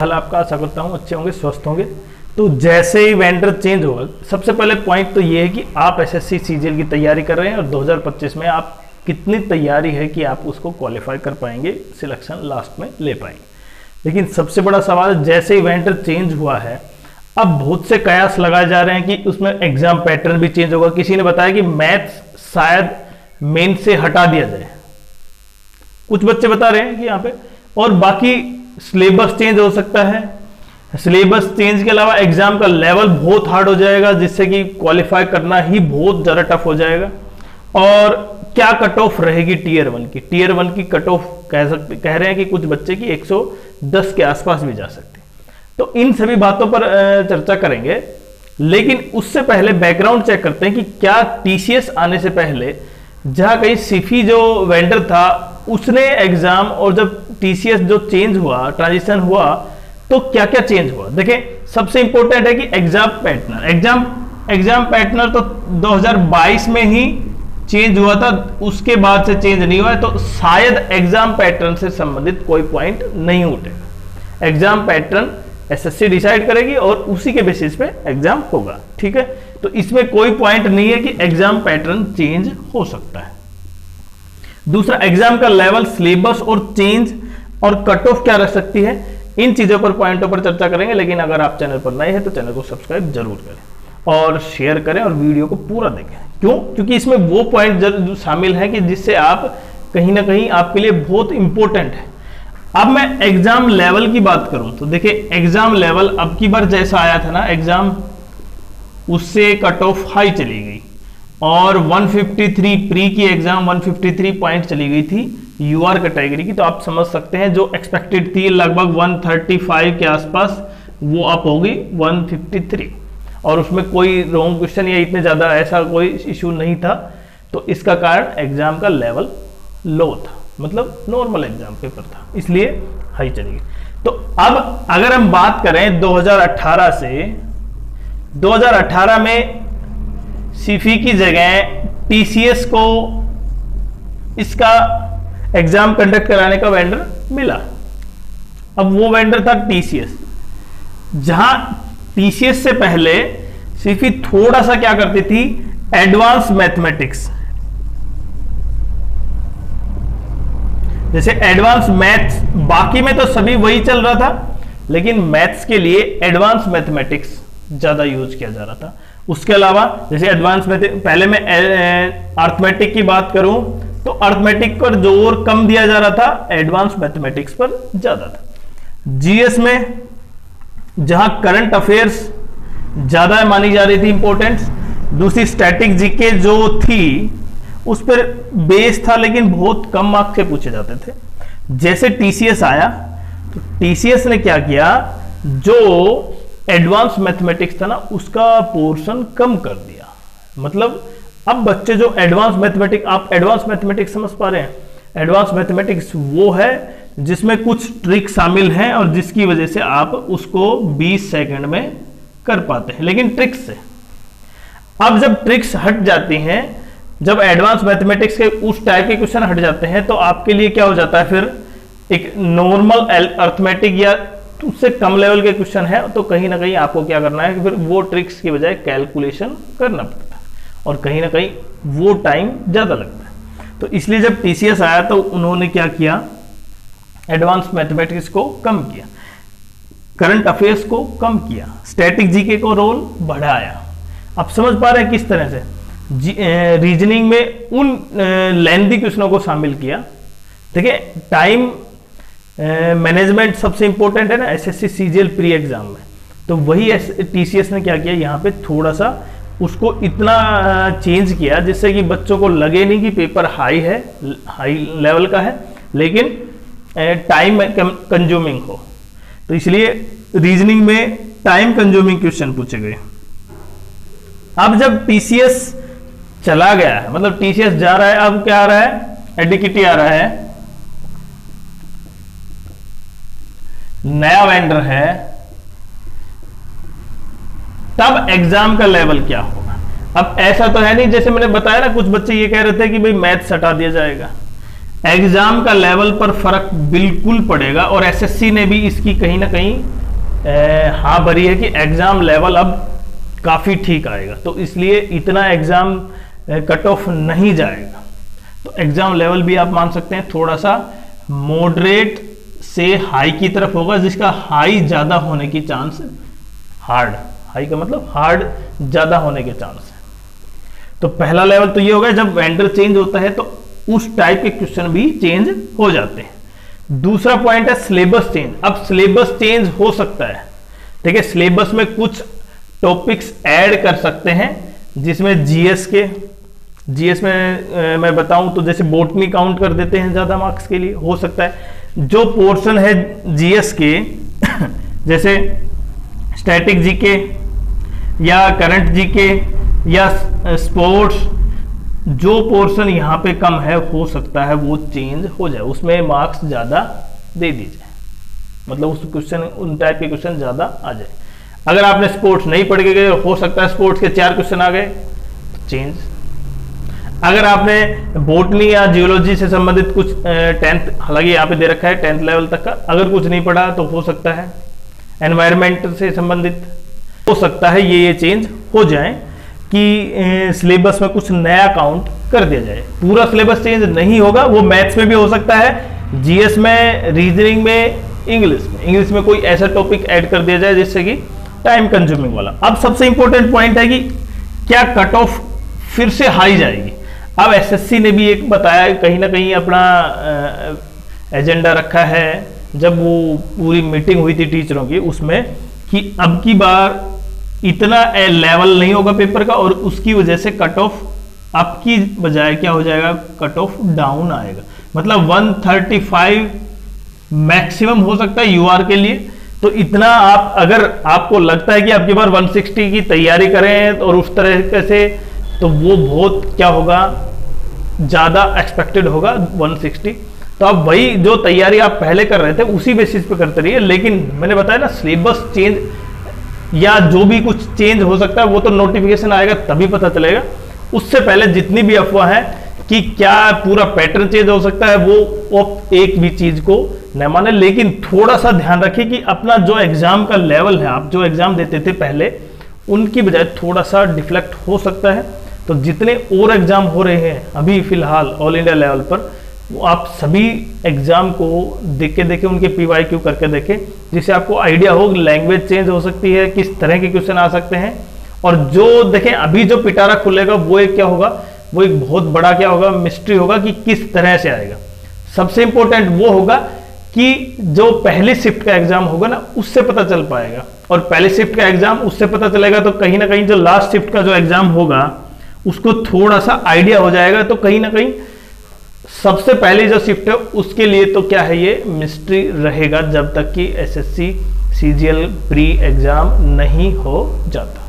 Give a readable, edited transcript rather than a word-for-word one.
हाल आपका आशा करता हूँ अच्छे होंगे, स्वस्थ होंगे। तो जैसे ही वेंडर चेंज होगा, सबसे पहले पॉइंट तो ये है कि आप एसएससी सीजीएल की तैयारी कर रहे हैं और 2025 में आप कितनी तैयारी है कि आप उसको क्वालिफाई कर पाएंगे, सिलेक्शन लास्ट में ले पाएंगे। लेकिन सबसे बड़ा सवाल, जैसे ही वेंडर चेंज हुआ है, अब बहुत से कयास लगाए जा रहे हैं कि उसमें एग्जाम पैटर्न भी चेंज होगा। किसी ने बताया कि मैथ्स शायद मेन से हटा दिया जाए, कुछ बच्चे बता रहे हैं कि यहाँ पे, और बाकी सिलेबस चेंज हो सकता है। सिलेबस चेंज के अलावा एग्जाम का लेवल बहुत हार्ड हो जाएगा, जिससे कि क्वालिफाई करना ही बहुत ज्यादा टफ हो जाएगा। और क्या कट ऑफ रहेगी टीयर 1 की? टीयर 1 की कट ऑफ कह रहे हैं कि कुछ बच्चे की 110 के आसपास भी जा सकते हैं। तो इन सभी बातों पर चर्चा करेंगे, लेकिन उससे पहले बैकग्राउंड चेक करते हैं कि क्या टीसीएस आने से पहले जहां कहीं सिफी जो वेंडर था उसने एग्जाम, और जब टीसीएस जो चेंज हुआ, ट्रांजिशन हुआ, तो क्या क्या चेंज हुआ। देखें, सबसे इंपॉर्टेंट है कि एग्जाम पैटर्न। एग्जाम पैटर्न तो 2022 में ही चेंज हुआ था, उसके बाद से चेंज नहीं हुआ है, तो शायद एग्जाम पैटर्न से संबंधित कोई पॉइंट नहीं उठेगा। एग्जाम पैटर्न एसएससी डिसाइड करेगी और उसी के बेसिस पे एग्जाम होगा, ठीक है। तो इसमें कोई पॉइंट नहीं है कि एग्जाम पैटर्न चेंज हो सकता है। दूसरा, एग्जाम का लेवल, सिलेबस और चेंज और कट ऑफ क्या रह सकती है, इन चीजों पर, पॉइंटों पर चर्चा करेंगे। लेकिन अगर आप चैनल पर नए हैं तो चैनल को सब्सक्राइब जरूर करें और शेयर करें और वीडियो को पूरा देखें। क्यों? क्योंकि इसमें वो पॉइंट शामिल है कि जिससे आप कहीं ना कहीं आपके लिए बहुत इंपॉर्टेंट है। अब मैं एग्जाम लेवल की बात करूं तो देखिए, एग्जाम लेवल अब की बार जैसा आया था ना एग्जाम, उससे कट ऑफ हाई चली गई और 153 प्री की एग्जाम 153 पॉइंट चली गई थी यूआर कैटेगरी की। तो आप समझ सकते हैं जो एक्सपेक्टेड थी लगभग 135 के आसपास, वो अप होगी 153, और उसमें कोई रॉन्ग क्वेश्चन या इतने ज्यादा ऐसा कोई इशू नहीं था। तो इसका कारण एग्जाम का लेवल लो था, मतलब नॉर्मल एग्जाम पेपर था, इसलिए हाई चली गई। तो अब अगर हम बात करें 2018 से, 2018 में सीफी की जगह टीसीएस को इसका एग्जाम कंडक्ट कराने का वेंडर मिला। अब वो वेंडर था टीसीएस। जहां टीसीएस से पहले सीफी थोड़ा सा क्या करती थी, एडवांस मैथमेटिक्स, जैसे एडवांस मैथ्स, बाकी में तो सभी वही चल रहा था, लेकिन मैथ्स के लिए एडवांस मैथमेटिक्स ज्यादा यूज किया जा रहा था। उसके अलावा जैसे एडवांस मैथमेटिक्स, पहले मैं अर्थमेटिक की बात करूं तो अर्थमेटिक पर जोर कम दिया जा रहा था, एडवांस मैथमेटिक्स पर ज्यादा था। जीएस में जहां करंट अफेयर्स ज्यादा मानी जा रही थी इंपॉर्टेंस, दूसरी स्टैटिक जीके जो थी उस पर बेस था, लेकिन बहुत कम मार्क्स से पूछे जाते थे। जैसे टीसीएस आया तो टीसीएस ने क्या किया, जो एडवांस मैथमेटिक्स था ना उसका पोर्शन कम कर दिया। मतलब अब बच्चे जो एडवांस मैथमेटिक्स, आप एडवांस मैथमेटिक्स समझ पा रहे हैं, एडवांस मैथमेटिक्स वो है जिसमें कुछ ट्रिक शामिल हैं और जिसकी वजह से आप उसको 20 सेकंड में कर पाते हैं, लेकिन ट्रिक्स से। अब जब ट्रिक्स हट जाती हैं, जब एडवांस मैथमेटिक्स के उस टाइप के क्वेश्चन हट जाते हैं, तो आपके लिए क्या हो जाता है, फिर एक नॉर्मल अर्थमेटिक या उससे कम लेवल के क्वेश्चन है, तो कहीं ना कहीं आपको क्या करना है कि फिर वो ट्रिक्स की बजाय कैलकुलेशन करना पड़ता है, और कहीं ना कहीं वो टाइम ज्यादा लगता है। तो इसलिए जब टीसीएस आया तो उन्होंने क्या किया, एडवांस मैथमेटिक्स को कम किया, करंट अफेयर्स को कम किया, स्टैटिक जीके को रोल बढ़ाया। आप समझ पा रहे हैं किस तरह से रीजनिंग में उन लेंथी क्वेश्चनों को शामिल किया। देखिए, टाइम मैनेजमेंट सबसे इंपॉर्टेंट है ना एसएससी सीजीएल प्री एग्जाम में, तो वही टीसीएस ने क्या किया, यहाँ पे थोड़ा सा उसको इतना चेंज किया जिससे कि बच्चों को लगे नहीं कि पेपर हाई है, हाई लेवल का है, लेकिन टाइम कंज्यूमिंग हो। तो इसलिए रीजनिंग में टाइम कंज्यूमिंग क्वेश्चन पूछे गए। अब जब टीसीएस चला गया है, मतलब टीसीएस जा रहा है, अब क्या आ रहा है, एडिकिटी आ रहा है, नया वेंडर है, तब एग्जाम का लेवल क्या होगा। अब ऐसा तो है नहीं, जैसे मैंने बताया ना, कुछ बच्चे ये कह रहे थे कि भाई मैथ्स हटा दिया जाएगा, एग्जाम का लेवल पर फर्क बिल्कुल पड़ेगा, और एसएससी ने भी इसकी कहीं ना कहीं हाँ भरी है कि एग्जाम लेवल अब काफी ठीक आएगा, तो इसलिए इतना एग्जाम कट ऑफ नहीं जाएगा। तो एग्जाम लेवल भी आप मान सकते हैं थोड़ा सा मॉडरेट से हाई की तरफ होगा, जिसका हाई ज्यादा होने की चांस, हार्ड, हाई का मतलब हार्ड ज्यादा होने के चांस है। तो पहला लेवल तो ये होगा, जब वेंडर चेंज होता है तो उस टाइप के क्वेश्चन भी चेंज हो जाते हैं। दूसरा पॉइंट है सिलेबस चेंज। अब सिलेबस चेंज हो सकता है, ठीक है, सिलेबस में कुछ टॉपिक्स ऐड कर सकते हैं, जिसमें जीएस में मैं बताऊं तो जैसे बोटनी काउंट कर देते हैं ज्यादा मार्क्स के लिए, हो सकता है जो पोर्शन है जीएस के जैसे स्टैटिक जीके या करंट जीके या स्पोर्ट्स, जो पोर्शन यहां पे कम है हो सकता है वो चेंज हो जाए, उसमें मार्क्स ज्यादा दे दीजिए, मतलब उस क्वेश्चन, उन टाइप के क्वेश्चन ज्यादा आ जाए। अगर आपने स्पोर्ट्स नहीं पढ़ के गए, हो सकता है स्पोर्ट्स के 4 क्वेश्चन आ गए तो चेंज। अगर आपने बोटनी या जियोलॉजी से संबंधित कुछ 10th, हालांकि यहाँ पे दे रखा है 10th लेवल तक का, अगर कुछ नहीं पढ़ा तो हो सकता है एनवायरमेंट से संबंधित, हो सकता है ये चेंज हो जाए कि सिलेबस में कुछ नया काउंट कर दिया जाए। पूरा सिलेबस चेंज नहीं होगा, वो मैथ्स में भी हो सकता है, जीएस में, रीजनिंग में, इंग्लिश में कोई ऐसा टॉपिक ऐड कर दिया जाए जिससे कि टाइम कंज्यूमिंग वाला। अब सबसे इंपॉर्टेंट पॉइंट है कि क्या कट ऑफ फिर से हाई जाएगी। अब एसएससी ने भी एक बताया, कहीं ना कहीं अपना एजेंडा रखा है, जब वो पूरी मीटिंग हुई थी टीचरों की उसमें, कि अब की बार इतना लेवल नहीं होगा पेपर का, और उसकी वजह से कट ऑफ अप की बजाय क्या हो जाएगा, कट ऑफ डाउन आएगा। मतलब 135 मैक्सिमम हो सकता है यूआर के लिए। तो इतना आप, अगर आपको लगता है कि आपकी बार 160 की तैयारी करें और उस तरह से, तो वो बहुत क्या होगा, ज्यादा एक्सपेक्टेड होगा 160। तो आप वही जो तैयारी आप पहले कर रहे थे उसी बेसिस पे करते रहिए। लेकिन मैंने बताया ना, सिलेबस चेंज या जो भी कुछ चेंज हो सकता है वो तो नोटिफिकेशन आएगा तभी पता चलेगा। उससे पहले जितनी भी अफवाह है कि क्या पूरा पैटर्न चेंज हो सकता है, वो एक भी चीज को न माने। लेकिन थोड़ा सा ध्यान रखिए कि अपना जो एग्जाम का लेवल है, आप जो एग्जाम देते थे पहले, उनकी बजाय थोड़ा सा डिफ्लेक्ट हो सकता है। तो जितने और एग्जाम हो रहे हैं अभी फिलहाल ऑल इंडिया लेवल पर, वो आप सभी एग्जाम को देखे उनके पीवाईक्यू करके देखें, जिससे आपको आइडिया हो लैंग्वेज चेंज हो सकती है, किस तरह के क्वेश्चन आ सकते हैं। और जो देखें अभी जो पिटारा खुलेगा वो एक क्या होगा, वो एक बहुत बड़ा क्या होगा, मिस्ट्री होगा कि किस तरह से आएगा। सबसे इंपॉर्टेंट वो होगा कि जो पहली शिफ्ट का एग्जाम होगा ना, उससे पता चल पाएगा, और पहली शिफ्ट का एग्जाम उससे पता चलेगा तो कहीं ना कहीं जो लास्ट शिफ्ट का जो एग्जाम होगा उसको थोड़ा सा आइडिया हो जाएगा। तो कहीं ना कहीं सबसे पहली जो शिफ्ट है उसके लिए तो क्या है, ये मिस्ट्री रहेगा जब तक कि एसएससी सीजीएल प्री एग्जाम नहीं हो जाता।